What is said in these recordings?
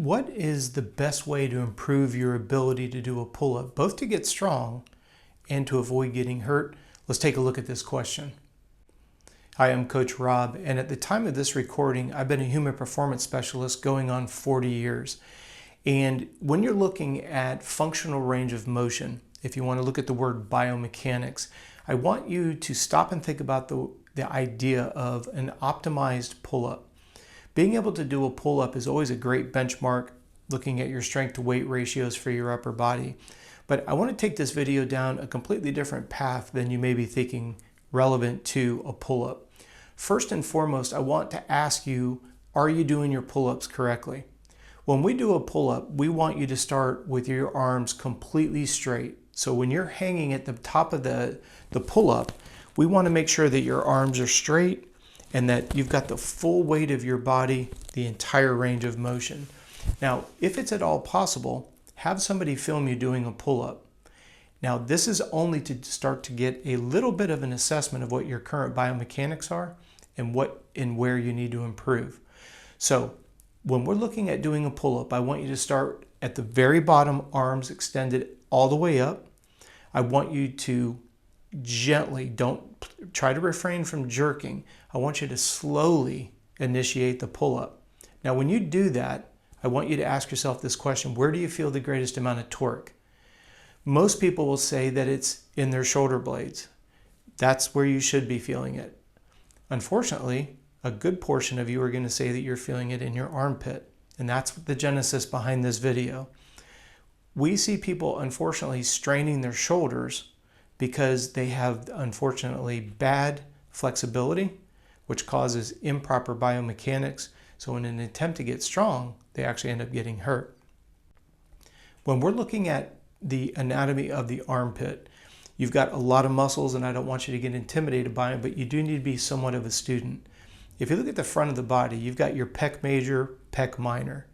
What is the best way to improve your ability to do a pull-up, both to get strong and to avoid getting hurt? Let's take a look at this question. Hi, I'm Coach Rob, and at the time of this recording, I've been a human performance specialist going on 40 years. And when you're looking at functional range of motion, if you want to look at the word biomechanics, I want you to stop and think about the idea of an optimized pull-up. Being able to do a pull-up is always a great benchmark looking at your strength to weight ratios for your upper body. But I want to take this video down a completely different path than you may be thinking relevant to a pull-up. First and foremost, I want to ask you, are you doing your pull-ups correctly? When we do a pull-up, we want you to start with your arms completely straight. So when you're hanging at the top of the pull-up, we want to make sure that your arms are straight and that you've got the full weight of your body, the entire range of motion. Now, if it's at all possible, have somebody film you doing a pull-up. Now, this is only to start to get a little bit of an assessment of what your current biomechanics are and what and where you need to improve. So, when we're looking at doing a pull-up, I want you to start at the very bottom, arms extended all the way up. I want you to gently, don't try to refrain from jerking. I want you to slowly initiate the pull-up. Now, when you do that, I want you to ask yourself this question: where do you feel the greatest amount of torque? Most people will say that it's in their shoulder blades. That's where you should be feeling it. Unfortunately, a good portion of you are going to say that you're feeling it in your armpit, and that's the genesis behind this video. We see people, unfortunately, straining their shoulders because they have, unfortunately, bad flexibility, which causes improper biomechanics. So in an attempt to get strong, they actually end up getting hurt. When we're looking at the anatomy of the armpit, you've got a lot of muscles, and I don't want you to get intimidated by them, but you do need to be somewhat of a student. If you look at the front of the body, you've got your pec major, pec minor.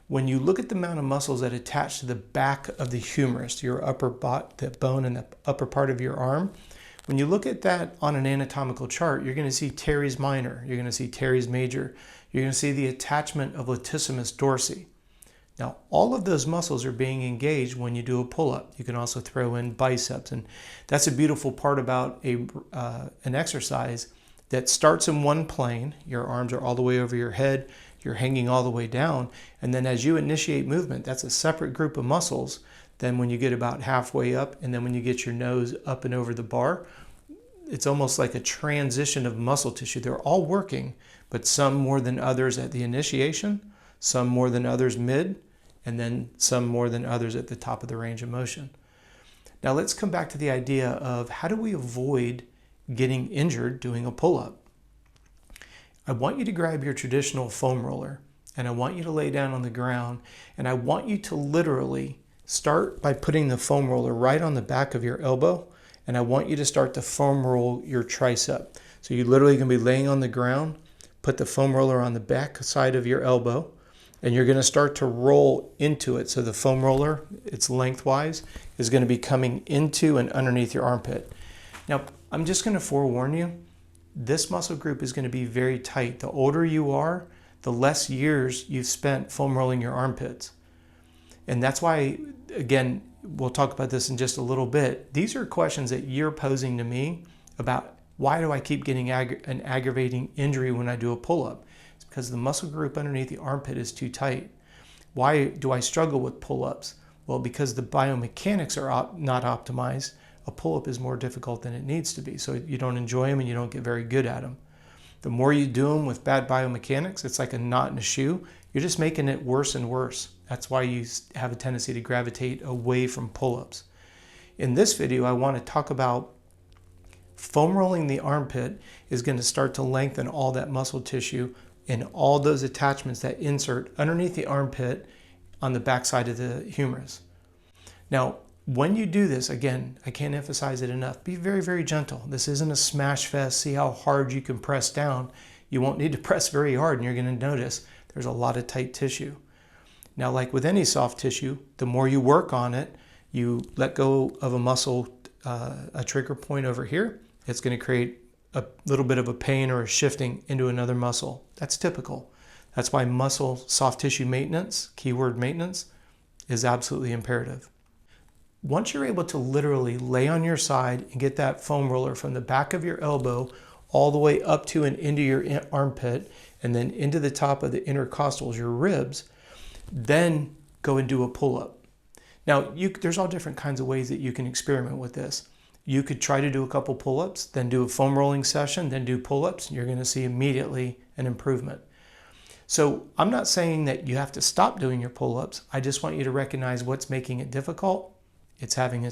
When you look at the amount of muscles that attach to the back of the humerus, your upper the bone in the upper part of your arm, when you look at that on an anatomical chart, you're going to see teres minor, you're going to see teres major, you're going to see the attachment of latissimus dorsi. Now, all of those muscles are being engaged when you do a pull-up. You can also throw in biceps, and that's a beautiful part about an exercise that starts in one plane. Your arms are all the way over your head, you're hanging all the way down, and then as you initiate movement, that's a separate group of muscles. Then when you get about halfway up, and then when you get your nose up and over the bar, it's almost like a transition of muscle tissue. They're all working, but some more than others at the initiation, some more than others mid, and then some more than others at the top of the range of motion. Now let's come back to the idea of how do we avoid getting injured doing a pull-up. I want you to grab your traditional foam roller, and I want you to lay down on the ground, and I want you to literally start by putting the foam roller right on the back of your elbow, and I want you to start to foam roll your tricep. So you literally going to be laying on the ground, put the foam roller on the back side of your elbow, and you're going to start to roll into it. So the foam roller, it's lengthwise, is going to be coming into and underneath your armpit. Now, I'm just going to forewarn you, this muscle group is going to be very tight. The older you are, the less years you've spent foam rolling your armpits. And that's why, again, we'll talk about this in just a little bit. These are questions that you're posing to me about why do I keep getting an aggravating injury when I do a pull-up? It's because the muscle group underneath the armpit is too tight. Why do I struggle with pull-ups? Well, because the biomechanics are not optimized. A pull-up is more difficult than it needs to be, so you don't enjoy them and you don't get very good at them. The more you do them with bad biomechanics, it's like a knot in a shoe. You're just making it worse and worse. That's why you have a tendency to gravitate away from pull-ups. In this video, I want to talk about foam rolling the armpit is going to start to lengthen all that muscle tissue and all those attachments that insert underneath the armpit on the backside of the humerus. Now, when you do this, again, I can't emphasize it enough, be very, very gentle. This isn't a smash fest. See how hard you can press down. You won't need to press very hard, and you're going to notice there's a lot of tight tissue. Now, like with any soft tissue, the more you work on it, you let go of a muscle, a trigger point over here, it's going to create a little bit of a pain or a shifting into another muscle. That's typical. That's why muscle soft tissue maintenance, keyword maintenance, is absolutely imperative. Once you're able to literally lay on your side and get that foam roller from the back of your elbow all the way up to and into your armpit and then into the top of the intercostals, your ribs, then go and do a pull-up. Now, there's all different kinds of ways that you can experiment with this. You could try to do a couple pull-ups, then do a foam rolling session, then do pull-ups, and you're going to see immediately an improvement. So I'm not saying that you have to stop doing your pull-ups. I just want you to recognize what's making it difficult. It's having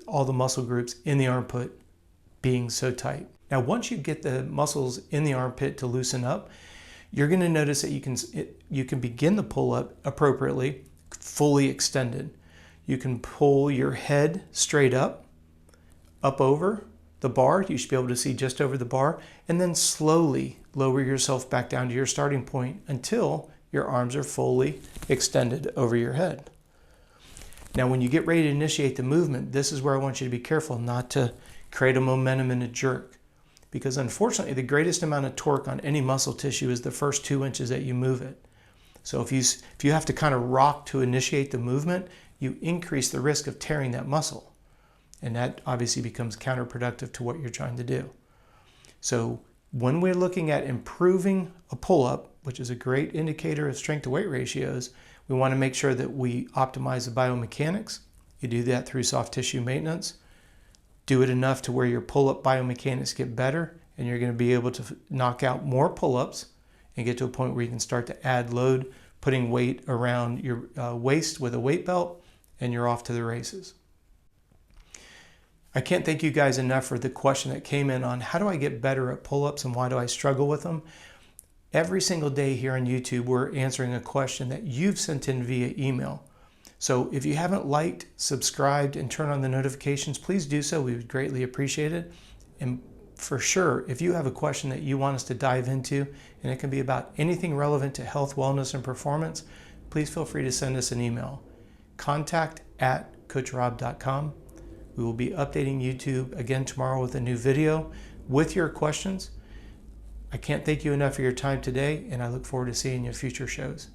all the muscle groups in the armpit being so tight. Now, once you get the muscles in the armpit to loosen up, you're going to notice that you can begin the pull-up appropriately, fully extended. You can pull your head straight up over the bar. You should be able to see just over the bar, and then slowly lower yourself back down to your starting point until your arms are fully extended over your head. Now, when you get ready to initiate the movement, this is where I want you to be careful not to create a momentum and a jerk, because unfortunately, the greatest amount of torque on any muscle tissue is the first 2 inches that you move it. So if you have to kind of rock to initiate the movement, you increase the risk of tearing that muscle. And that obviously becomes counterproductive to what you're trying to do. So when we're looking at improving a pull-up, which is a great indicator of strength to weight ratios, we want to make sure that we optimize the biomechanics. You do that through soft tissue maintenance. Do it enough to where your pull-up biomechanics get better, and you're going to be able to knock out more pull-ups and get to a point where you can start to add load, putting weight around your waist with a weight belt, and you're off to the races. I can't thank you guys enough for the question that came in on how do I get better at pull-ups and why do I struggle with them? Every single day here on YouTube, we're answering a question that you've sent in via email. So if you haven't liked, subscribed, and turned on the notifications, please do so. We would greatly appreciate it. And for sure, if you have a question that you want us to dive into, and it can be about anything relevant to health, wellness, and performance, please feel free to send us an email. contact@coachrobb.com. We will be updating YouTube again tomorrow with a new video with your questions. I can't thank you enough for your time today, and I look forward to seeing you in future shows.